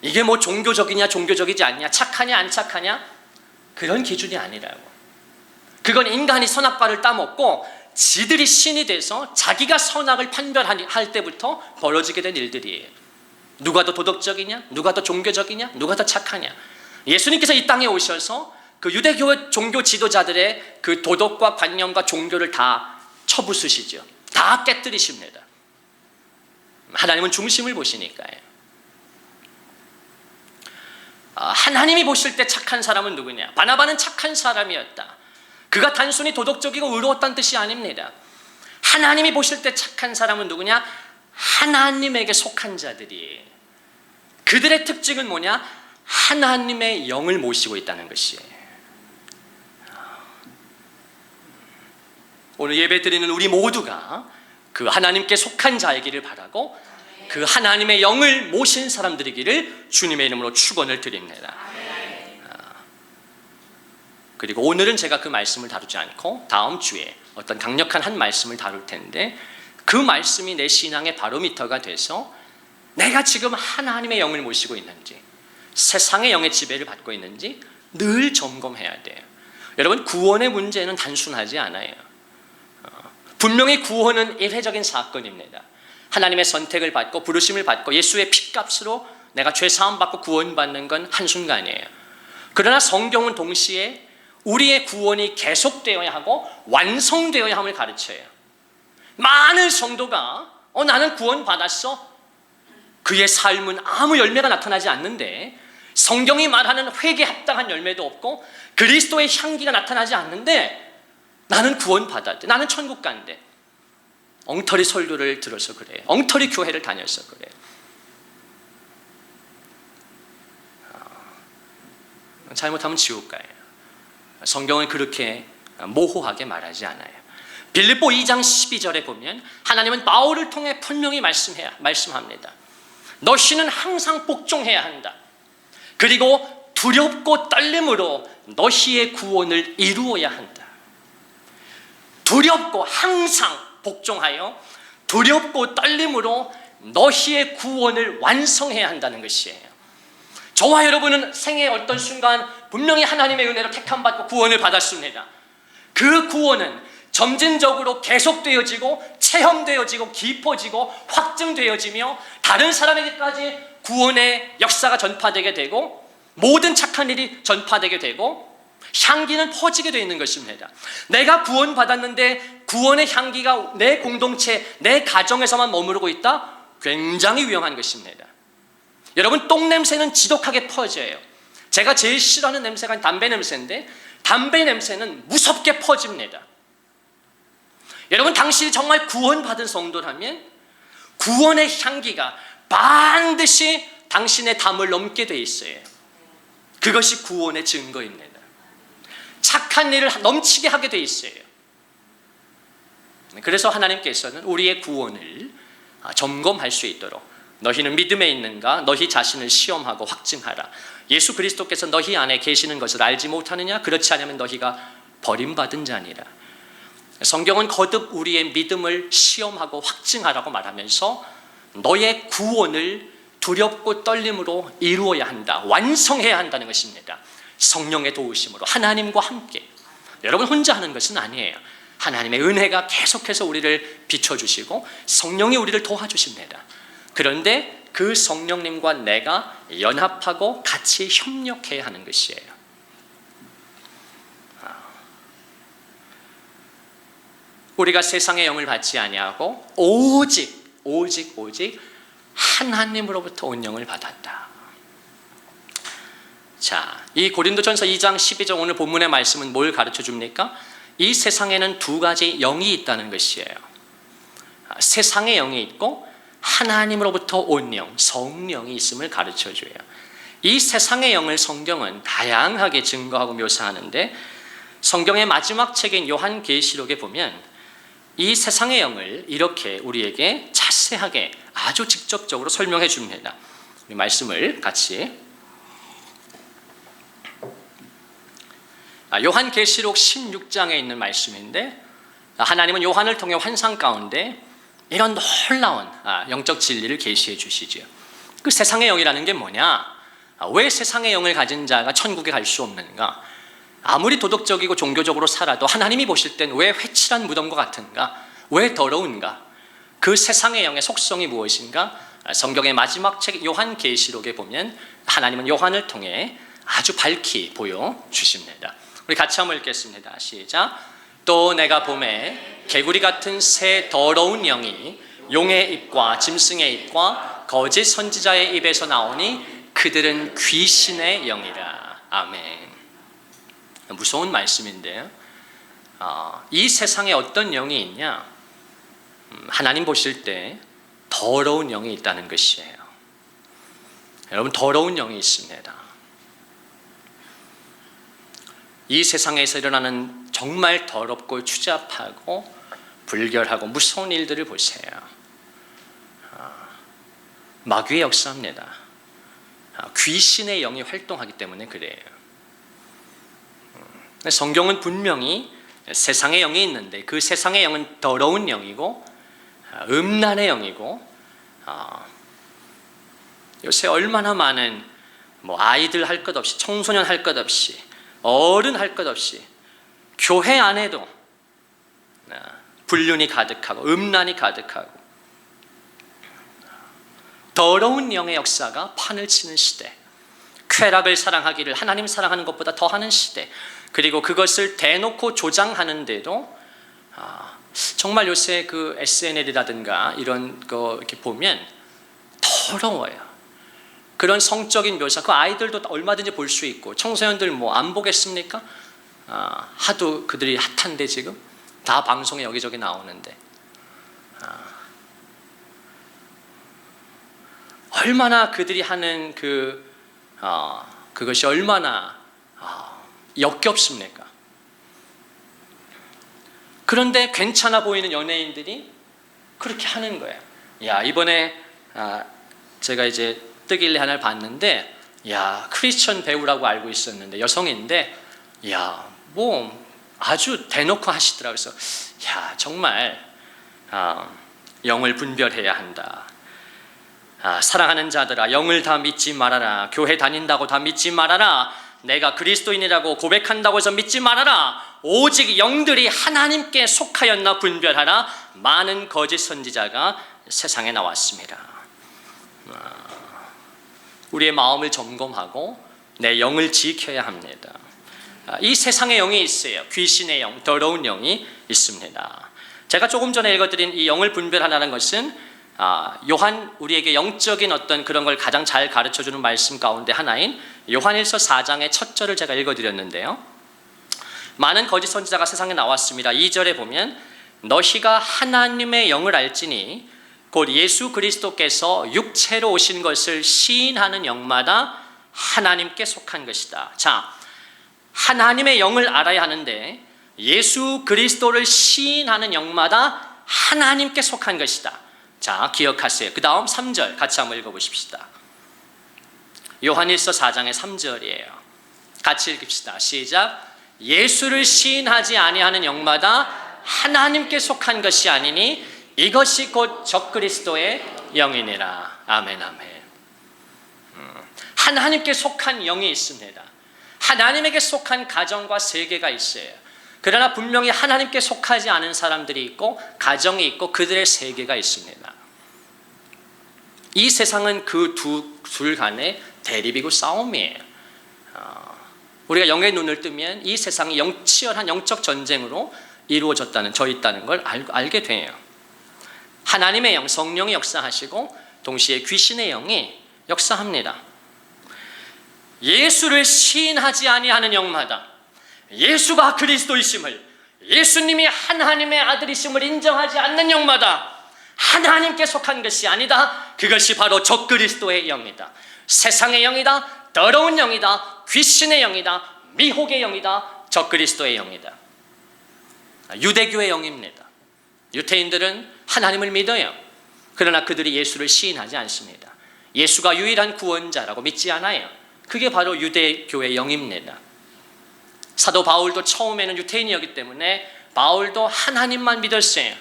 이게 뭐 종교적이냐 종교적이지 않냐, 착하냐 안 착하냐, 그런 기준이 아니라고. 그건 인간이 선악과를 따먹고 지들이 신이 돼서 자기가 선악을 판별할 때부터 벌어지게 된 일들이에요. 누가 더 도덕적이냐, 누가 더 종교적이냐, 누가 더 착하냐. 예수님께서 이 땅에 오셔서 그 유대교 종교 지도자들의 그 도덕과 관념과 종교를 다 쳐부수시죠. 다 깨뜨리십니다. 하나님은 중심을 보시니까요. 하나님이 보실 때 착한 사람은 누구냐? 바나바는 착한 사람이었다. 그가 단순히 도덕적이고 의로웠다는 뜻이 아닙니다. 하나님이 보실 때 착한 사람은 누구냐? 하나님에게 속한 자들이. 그들의 특징은 뭐냐? 하나님의 영을 모시고 있다는 것이에요. 오늘 예배 드리는 우리 모두가 그 하나님께 속한 자이기를 바라고 그 하나님의 영을 모신 사람들이기를 주님의 이름으로 축원을 드립니다. 그리고 오늘은 제가 그 말씀을 다루지 않고 다음 주에 어떤 강력한 한 말씀을 다룰 텐데, 그 말씀이 내 신앙의 바로미터가 돼서 내가 지금 하나님의 영을 모시고 있는지 세상의 영의 지배를 받고 있는지 늘 점검해야 돼요. 여러분, 구원의 문제는 단순하지 않아요. 분명히 구원은 일회적인 사건입니다. 하나님의 선택을 받고 부르심을 받고 예수의 핏값으로 내가 죄 사함 받고 구원받는 건 한순간이에요. 그러나 성경은 동시에 우리의 구원이 계속되어야 하고 완성되어야 함을 가르쳐요. 많은 성도가 나는 구원받았어. 그의 삶은 아무 열매가 나타나지 않는데, 성경이 말하는 회개에 합당한 열매도 없고 그리스도의 향기가 나타나지 않는데 나는 구원받았대, 나는 천국 간대. 엉터리 설교를 들어서 그래. 엉터리 교회를 다녀서 그래. 잘못하면 지옥 가요. 성경은 그렇게 모호하게 말하지 않아요. 빌립보 2장 12절에 보면 하나님은 바울을 통해 분명히 말씀합니다. 너희는 항상 복종해야 한다. 그리고 두렵고 떨림으로 너희의 구원을 이루어야 한다. 두렵고 항상 복종하여 두렵고 떨림으로 너희의 구원을 완성해야 한다는 것이에요. 저와 여러분은 생애의 어떤 순간 분명히 하나님의 은혜로 택함받고 구원을 받았습니다. 그 구원은 점진적으로 계속되어지고 체험되어지고 깊어지고 확증되어지며 다른 사람에게까지 구원의 역사가 전파되게 되고 모든 착한 일이 전파되게 되고 향기는 퍼지게 되어 있는 것입니다. 내가 구원받았는데 구원의 향기가 내 공동체, 내 가정에서만 머무르고 있다? 굉장히 위험한 것입니다. 여러분, 똥냄새는 지독하게 퍼져요. 제가 제일 싫어하는 냄새가 담배 냄새인데 담배 냄새는 무섭게 퍼집니다. 여러분, 당신이 정말 구원받은 성도라면 구원의 향기가 반드시 당신의 담을 넘게 돼 있어요. 그것이 구원의 증거입니다. 착한 일을 넘치게 하게 돼 있어요. 그래서 하나님께서는 우리의 구원을 점검할 수 있도록 너희는 믿음에 있는가? 너희 자신을 시험하고 확증하라. 예수 그리스도께서 너희 안에 계시는 것을 알지 못하느냐? 그렇지 않으면 너희가 버림받은 자니라. 성경은 거듭 우리의 믿음을 시험하고 확증하라고 말하면서 너의 구원을 두렵고 떨림으로 이루어야 한다, 완성해야 한다는 것입니다. 성령의 도우심으로 하나님과 함께. 여러분, 혼자 하는 것은 아니에요. 하나님의 은혜가 계속해서 우리를 비춰주시고 성령이 우리를 도와주십니다. 그런데 그 성령님과 내가 연합하고 같이 협력해야 하는 것이에요. 우리가 세상의 영을 받지 아니하고 오직 하나님으로부터 온 영을 받았다. 자, 이 고린도전서 2장 12절 오늘 본문의 말씀은 뭘 가르쳐 줍니까? 이 세상에는 두 가지 영이 있다는 것이에요. 세상의 영이 있고 하나님으로부터 온 영, 성령이 있음을 가르쳐 줘요. 이 세상의 영을 성경은 다양하게 증거하고 묘사하는데 성경의 마지막 책인 요한계시록에 보면 이 세상의 영을 이렇게 우리에게 자세하게 아주 직접적으로 설명해 줍니다. 우리 말씀을 같이 요한계시록 16장에 있는 말씀인데 하나님은 요한을 통해 환상 가운데 이런 놀라운 영적 진리를 계시해 주시죠. 그 세상의 영이라는 게 뭐냐? 왜 세상의 영을 가진 자가 천국에 갈 수 없는가? 아무리 도덕적이고 종교적으로 살아도 하나님이 보실 땐 왜 회칠한 무덤과 같은가? 왜 더러운가? 그 세상의 영의 속성이 무엇인가? 성경의 마지막 책 요한계시록에 보면 하나님은 요한을 통해 아주 밝히 보여주십니다. 우리 같이 한번 읽겠습니다. 시작. 또 내가 보매 개구리 같은 새 더러운 영이 용의 입과 짐승의 입과 거짓 선지자의 입에서 나오니 그들은 귀신의 영이라. 아멘. 무서운 말씀인데요. 이 세상에 어떤 영이 있냐? 하나님 보실 때 더러운 영이 있다는 것이에요. 여러분, 더러운 영이 있습니다. 이 세상에서 일어나는 정말 더럽고 추잡하고 불결하고 무서운 일들을 보세요. 마귀의 역사입니다. 귀신의 영이 활동하기 때문에 그래요. 성경은 분명히 세상의 영이 있는데 그 세상의 영은 더러운 영이고 음란의 영이고 요새 얼마나 많은 아이들 할 것 없이 청소년 할 것 없이 어른 할 것 없이 교회 안에도 불륜이 가득하고 음란이 가득하고 더러운 영의 역사가 판을 치는 시대, 쾌락을 사랑하기를 하나님 사랑하는 것보다 더하는 시대, 그리고 그것을 대놓고 조장하는데도 정말 요새 그 SNL이라든가 이런 거 이렇게 보면 더러워요. 그런 성적인 묘사, 그 아이들도 얼마든지 볼 수 있고, 청소년들 뭐 안 보겠습니까? 하도 그들이 핫한데 지금 다 방송에 여기저기 나오는데, 얼마나 그들이 하는 그것이 얼마나 역겹습니까? 그런데 괜찮아 보이는 연예인들이 그렇게 하는 거예요. 야, 이번에 제가 이제 뜨길래 하나를 봤는데, 야, 크리스천 배우라고 알고 있었는데 여성인데, 야, 뭐 아주 대놓고 하시더라고요. 그래서 야, 정말 영을 분별해야 한다. 사랑하는 자들아, 영을 다 믿지 말아라. 교회 다닌다고 다 믿지 말아라. 내가 그리스도인이라고 고백한다고 해서 믿지 말아라. 오직 영들이 하나님께 속하였나 분별하라. 많은 거짓 선지자가 세상에 나왔습니다. 우리의 마음을 점검하고 내 영을 지켜야 합니다. 이 세상의 영이 있어요. 귀신의 영, 더러운 영이 있습니다. 제가 조금 전에 읽어드린 이 영을 분별하라는 것은 요한 우리에게 영적인 어떤 그런 걸 가장 잘 가르쳐주는 말씀 가운데 하나인 요한일서 4장의 첫 절을 제가 읽어드렸는데요. 많은 거짓 선지자가 세상에 나왔습니다. 2절에 보면 너희가 하나님의 영을 알지니 곧 예수 그리스도께서 육체로 오신 것을 시인하는 영마다 하나님께 속한 것이다. 자, 하나님의 영을 알아야 하는데 예수 그리스도를 시인하는 영마다 하나님께 속한 것이다. 자, 기억하세요. 그 다음 3절 같이 한번 읽어보십시다. 요한일서 4장의 3절이에요. 같이 읽읍시다. 시작. 예수를 시인하지 아니하는 영마다 하나님께 속한 것이 아니니 이것이 곧 적그리스도의 영이니라. 아멘, 아멘. 하나님께 속한 영이 있습니다. 하나님에게 속한 가정과 세계가 있어요. 그러나 분명히 하나님께 속하지 않은 사람들이 있고 가정이 있고 그들의 세계가 있습니다. 이 세상은 그 둘 간의 대립이고 싸움이에요. 우리가 영의 눈을 뜨면 이 세상이 치열한 영적 전쟁으로 이루어졌다는 져 있다는 걸 알게 돼요. 하나님의 영, 성령이 역사하시고 동시에 귀신의 영이 역사합니다. 예수를 시인하지 아니하는 영마다 예수가 그리스도이심을, 예수님이 하나님의 아들이심을 인정하지 않는 영마다 하나님께 속한 것이 아니다. 그것이 바로 적그리스도의 영이다. 세상의 영이다. 더러운 영이다. 귀신의 영이다. 미혹의 영이다. 적그리스도의 영이다. 유대교의 영입니다. 유대인들은 하나님을 믿어요. 그러나 그들이 예수를 시인하지 않습니다. 예수가 유일한 구원자라고 믿지 않아요. 그게 바로 유대교의 영입니다. 사도 바울도 처음에는 유대인이었기 때문에 바울도 하나님만 믿었어요.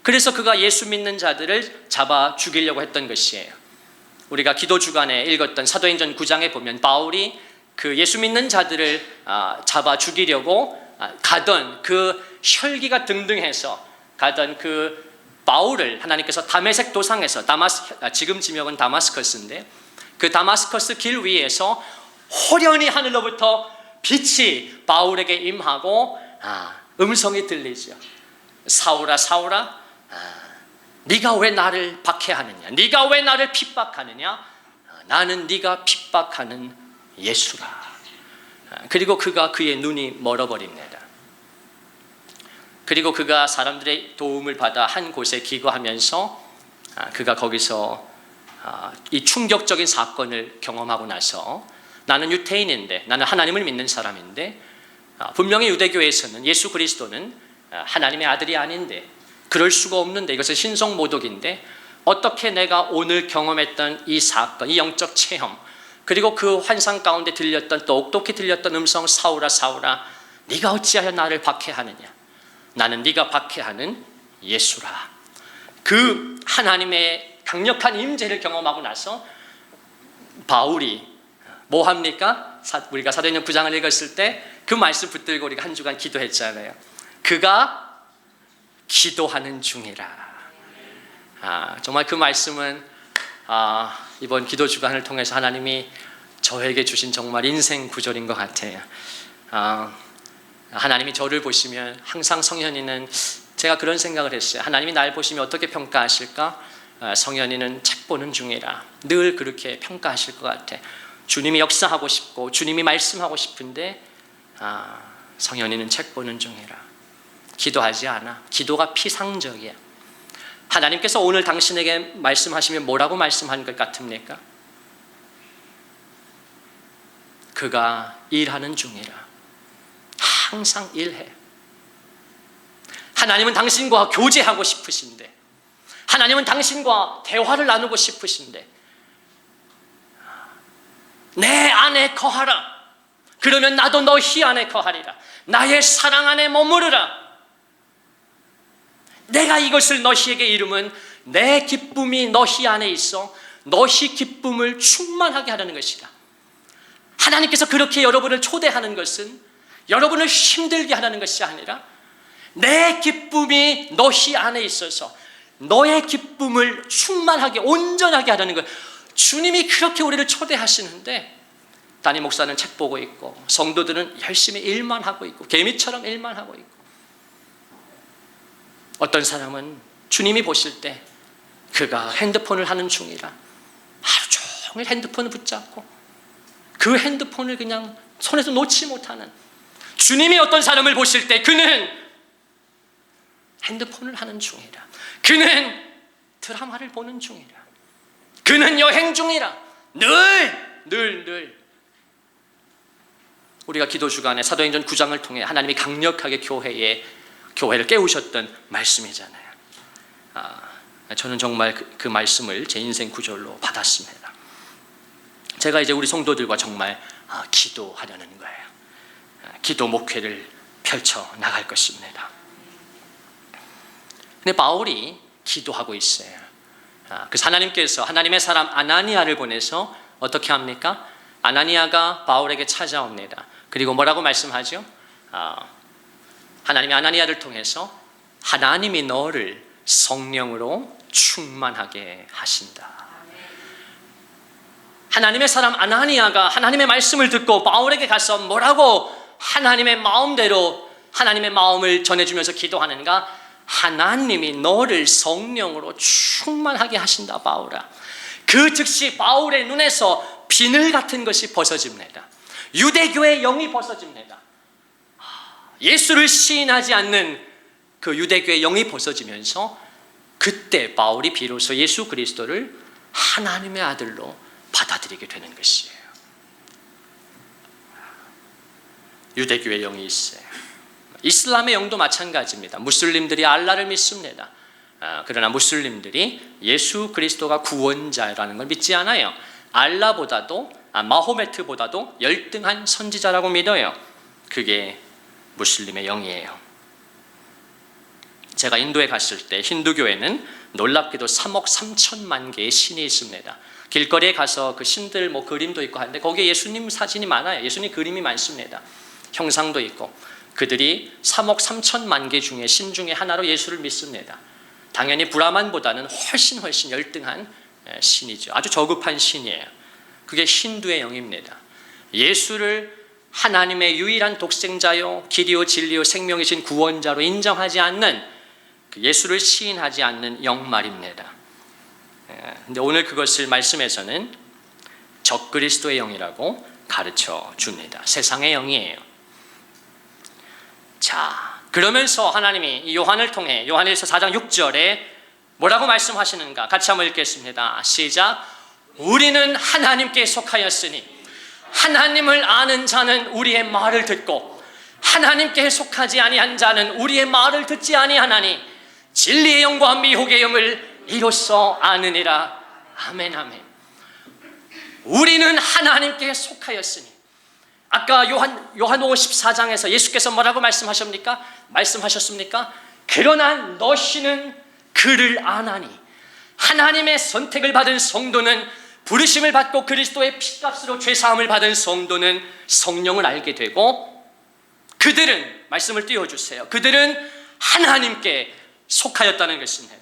그래서 그가 예수 믿는 자들을 잡아 죽이려고 했던 것이에요. 우리가 기도 주간에 읽었던 사도행전 9장에 보면 바울이 그 예수 믿는 자들을 잡아 죽이려고 가던 그 혈기가 등등해서 가던 그 바울을 하나님께서 다메섹 도상에서 지금 지명은 다마스커스인데 그 다마스커스 길 위에서 호련히 하늘로부터 빛이 바울에게 임하고 음성이 들리죠. 사울아 사울아, 네가 왜 나를 박해하느냐? 네가 왜 나를 핍박하느냐? 나는 네가 핍박하는 예수라. 그리고 그의 눈이 멀어버립니다. 그리고 그가 사람들의 도움을 받아 한 곳에 기거하면서 그가 거기서 이 충격적인 사건을 경험하고 나서 나는 유대인인데, 나는 하나님을 믿는 사람인데 분명히 유대교에서는 예수 그리스도는 하나님의 아들이 아닌데, 그럴 수가 없는데, 이것은 신성모독인데 어떻게 내가 오늘 경험했던 이 사건, 이 영적 체험, 그리고 그 환상 가운데 들렸던 똑똑히 들렸던 음성, 사울아 사울아 네가 어찌하여 나를 박해하느냐? 나는 네가 박해하는 예수라. 그 하나님의 강력한 임재를 경험하고 나서 바울이 뭐 합니까? 우리가 사도행전 9장을 읽었을 때 그 말씀 붙들고 우리가 한 주간 기도했잖아요. 그가 기도하는 중이라. 정말 그 말씀은 이번 기도 주간을 통해서 하나님이 저에게 주신 정말 인생 구절인 것 같아요. 하나님이 저를 보시면 항상 성현이는 제가 그런 생각을 했어요. 하나님이 날 보시면 어떻게 평가하실까? 성현이는 책 보는 중이라 늘 그렇게 평가하실 것 같아. 주님이 역사하고 싶고 주님이 말씀하고 싶은데 성현이는 책 보는 중이라 기도하지 않아. 기도가 피상적이야. 하나님께서 오늘 당신에게 말씀하시면 뭐라고 말씀하는 것 같습니까? 그가 일하는 중이라. 항상 일해. 하나님은 당신과 교제하고 싶으신데, 하나님은 당신과 대화를 나누고 싶으신데, 내 안에 거하라. 그러면 나도 너희 안에 거하리라. 나의 사랑 안에 머무르라. 내가 이것을 너희에게 이루면 내 기쁨이 너희 안에 있어 너희 기쁨을 충만하게 하려는 것이다. 하나님께서 그렇게 여러분을 초대하는 것은 여러분을 힘들게 하려는 것이 아니라 내 기쁨이 너희 안에 있어서 너의 기쁨을 충만하게 온전하게 하려는 것. 주님이 그렇게 우리를 초대하시는데 담임 목사는 책 보고 있고 성도들은 열심히 일만 하고 있고 개미처럼 일만 하고 있고, 어떤 사람은 주님이 보실 때 그가 핸드폰을 하는 중이라 하루 종일 핸드폰을 붙잡고 그 핸드폰을 그냥 손에서 놓지 못하는, 주님이 어떤 사람을 보실 때 그는 핸드폰을 하는 중이라, 그는 드라마를 보는 중이라, 그는 여행 중이라, 늘 우리가 기도 주간에 사도행전 9장을 통해 하나님이 강력하게 교회를 깨우셨던 말씀이잖아요. 저는 정말 그 말씀을 제 인생 구절로 받았습니다. 제가 이제 우리 성도들과 정말 기도하려는 거예요. 기도 목회를 펼쳐 나갈 것입니다. 근데 바울이 기도하고 있어요. 그래서 하나님께서 하나님의 사람 아나니아를 보내서 어떻게 합니까? 아나니아가 바울에게 찾아옵니다. 그리고 뭐라고 말씀하죠? 하나님이 아나니아를 통해서 하나님이 너를 성령으로 충만하게 하신다. 하나님의 사람 아나니아가 하나님의 말씀을 듣고 바울에게 가서 뭐라고 하나님의 마음대로 하나님의 마음을 전해주면서 기도하는가? 하나님이 너를 성령으로 충만하게 하신다, 바울아. 그 즉시 바울의 눈에서 비늘 같은 것이 벗어집니다. 유대교의 영이 벗어집니다. 예수를 시인하지 않는 그 유대교의 영이 벗어지면서 그때 바울이 비로소 예수 그리스도를 하나님의 아들로 받아들이게 되는 것이에요. 유대교의 영이 있어요. 이슬람의 영도 마찬가지입니다. 무슬림들이 알라를 믿습니다. 그러나 무슬림들이 예수 그리스도가 구원자라는 걸 믿지 않아요. 알라보다도 마호메트보다도 열등한 선지자라고 믿어요. 그게 무슬림의 영이에요. 제가 인도에 갔을 때 힌두교에는 놀랍게도 3억 3천만 개의 신이 있습니다. 길거리에 가서 그 신들 그림도 있고 하는데 거기에 예수님 사진이 많아요. 예수님 그림이 많습니다. 형상도 있고. 그들이 3억 3천만 개 중에 신 중에 하나로 예수를 믿습니다. 당연히 브라만보다는 훨씬 열등한 신이죠. 아주 저급한 신이에요. 그게 힌두의 영입니다. 예수를 하나님의 유일한 독생자요 길이요 진리요 생명이신 구원자로 인정하지 않는, 예수를 시인하지 않는 영 말입니다. 근데 오늘 그것을 말씀에서는 적그리스도의 영이라고 가르쳐 줍니다. 세상의 영이에요. 자, 그러면서 하나님이 요한을 통해 요한일서 4장 6절에 뭐라고 말씀하시는가? 같이 한번 읽겠습니다. 시작. 우리는 하나님께 속하였으니 하나님을 아는 자는 우리의 말을 듣고 하나님께 속하지 아니한 자는 우리의 말을 듣지 아니하나니 진리의 영과 미혹의 영을 이로써 아느니라. 아멘 아멘. 우리는 하나님께 속하였으니, 아까 요한복음 14장에서 예수께서 뭐라고 말씀하셨습니까? 그러나 너희는 그를 아나니. 하나님의 선택을 받은 성도는, 부르심을 받고 그리스도의 피값으로 죄사함을 받은 성도는 성령을 알게 되고, 그들은, 말씀을 띄워주세요, 그들은 하나님께 속하였다는 것입니다.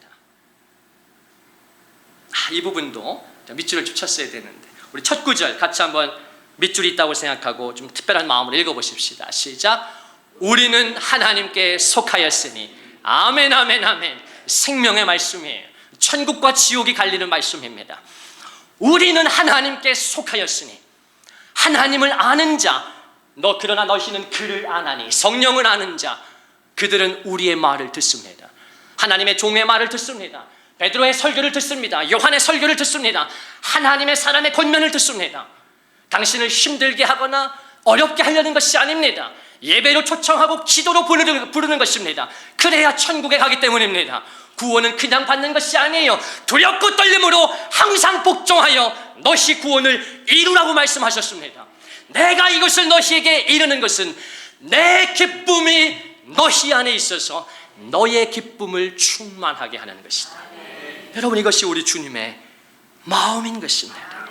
이 부분도 밑줄을 좀 쳤어야 되는데, 우리 첫 구절 같이 한번 밑줄이 있다고 생각하고 좀 특별한 마음으로 읽어보십시다. 시작. 우리는 하나님께 속하였으니 아멘, 아멘, 아멘. 생명의 말씀이에요. 천국과 지옥이 갈리는 말씀입니다. 우리는 하나님께 속하였으니 하나님을 아는 자, 그러나 너희는 그를 아나니, 성령을 아는 자, 그들은 우리의 말을 듣습니다. 하나님의 종의 말을 듣습니다. 베드로의 설교를 듣습니다. 요한의 설교를 듣습니다. 하나님의 사람의 권면을 듣습니다. 당신을 힘들게 하거나 어렵게 하려는 것이 아닙니다. 예배로 초청하고 기도로 부르는 것입니다. 그래야 천국에 가기 때문입니다. 구원은 그냥 받는 것이 아니에요. 두렵고 떨림으로 항상 복종하여 너희 구원을 이루라고 말씀하셨습니다. 내가 이것을 너희에게 이루는 것은 내 기쁨이 너희 안에 있어서 너의 기쁨을 충만하게 하는 것이다. 여러분, 이것이 우리 주님의 마음인 것입니다.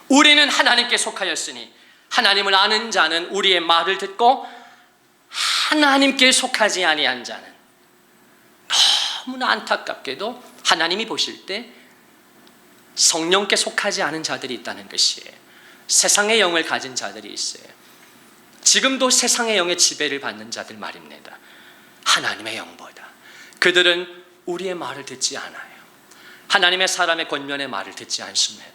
우리는 하나님께 속하였으니 하나님을 아는 자는 우리의 말을 듣고 하나님께 속하지 아니한 자는, 너무나 안타깝게도 하나님이 보실 때 성령께 속하지 않은 자들이 있다는 것이에요. 세상의 영을 가진 자들이 있어요. 지금도 세상의 영의 지배를 받는 자들 말입니다. 하나님의 영보다 그들은 우리의 말을 듣지 않아요. 하나님의 사람의 권면의 말을 듣지 않습니다.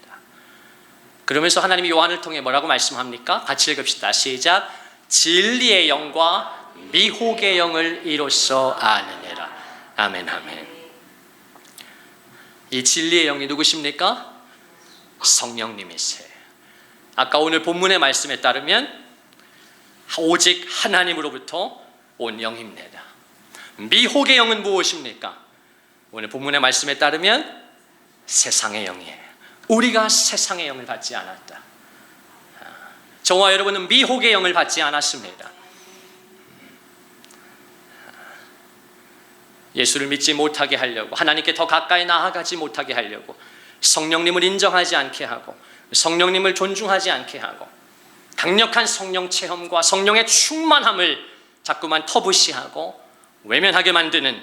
그러면서 하나님이 요한을 통해 뭐라고 말씀합니까? 같이 읽읍시다. 시작. 진리의 영과 미혹의 영을 이로써 아느니라. 아멘, 아멘. 이 진리의 영이 누구십니까? 성령님이세요. 아까 오늘 본문의 말씀에 따르면 오직 하나님으로부터 온 영입니다. 미혹의 영은 무엇입니까? 오늘 본문의 말씀에 따르면 세상의 영이에요. 우리가 세상의 영을 받지 않았다. 저와 여러분은 미혹의 영을 받지 않았습니다. 예수를 믿지 못하게 하려고, 하나님께 더 가까이 나아가지 못하게 하려고, 성령님을 인정하지 않게 하고, 성령님을 존중하지 않게 하고, 강력한 성령 체험과 성령의 충만함을 자꾸만 터부시하고 외면하게 만드는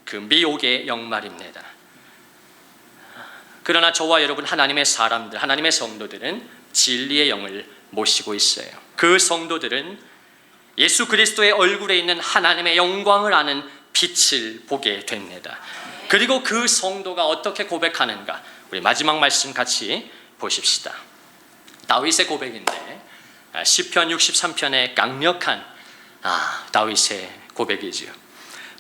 그 미혹의 영 말입니다. 그러나 저와 여러분, 하나님의 사람들, 하나님의 성도들은 진리의 영을 모시고 있어요. 그 성도들은 예수 그리스도의 얼굴에 있는 하나님의 영광을 아는 빛을 보게 됩니다. 그리고 그 성도가 어떻게 고백하는가, 우리 마지막 말씀 같이 보십시다. 다윗의 고백인데 시편 63편의 강력한 다윗의 고백이지요.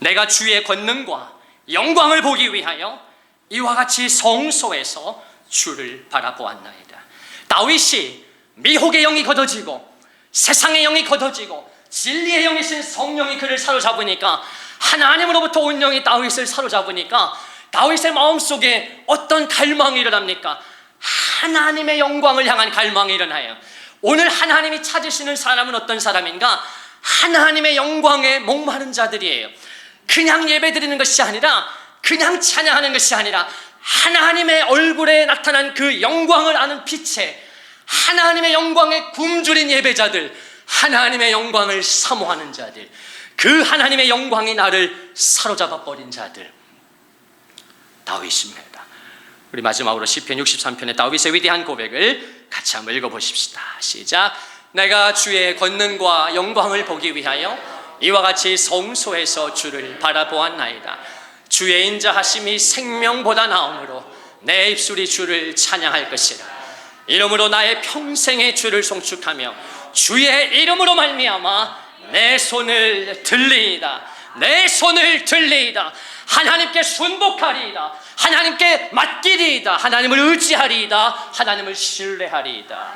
내가 주의 권능과 영광을 보기 위하여 이와 같이 성소에서 주를 바라보았나이다. 다윗이 미혹의 영이 걷어지고 세상의 영이 걷어지고 진리의 영이신 성령이 그를 사로잡으니까, 하나님으로부터 온 영이 다윗을 사로잡으니까 다윗의 마음속에 어떤 갈망이 일어납니까? 하나님의 영광을 향한 갈망이 일어나요. 오늘 하나님이 찾으시는 사람은 어떤 사람인가? 하나님의 영광에 목마른 자들이에요. 그냥 예배드리는 것이 아니라, 그냥 찬양하는 것이 아니라, 하나님의 얼굴에 나타난 그 영광을 아는 빛에 하나님의 영광에 굶주린 예배자들, 하나님의 영광을 사모하는 자들, 그 하나님의 영광이 나를 사로잡아 버린 자들, 다윗입니다. 우리 마지막으로 시편 63편의 다윗의 위대한 고백을 같이 한번 읽어보십시다. 시작. 내가 주의 권능과 영광을 보기 위하여 이와 같이 성소에서 주를 바라보았나이다. 주의 인자하심이 생명보다 나음으로 내 입술이 주를 찬양할 것이라. 이름으로 나의 평생의 주를 송축하며 주의 이름으로 말미암아 내 손을 들리이다. 내 손을 들리이다. 하나님께 순복하리이다. 하나님께 맡기리이다. 하나님을 의지하리이다. 하나님을 신뢰하리이다.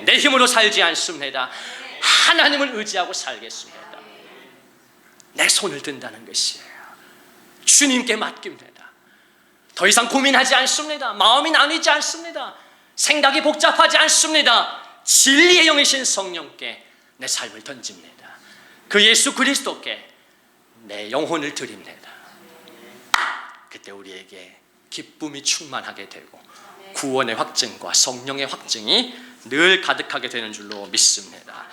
내 힘으로 살지 않습니다. 하나님을 의지하고 살겠습니다. 내 손을 든다는 것이에요. 주님께 맡깁니다. 더 이상 고민하지 않습니다. 마음이 나뉘지 않습니다. 생각이 복잡하지 않습니다. 진리의 영이신 성령께 내 삶을 던집니다. 그 예수 그리스도께 내 영혼을 드립니다. 그때 우리에게 기쁨이 충만하게 되고 구원의 확증과 성령의 확증이 늘 가득하게 되는 줄로 믿습니다.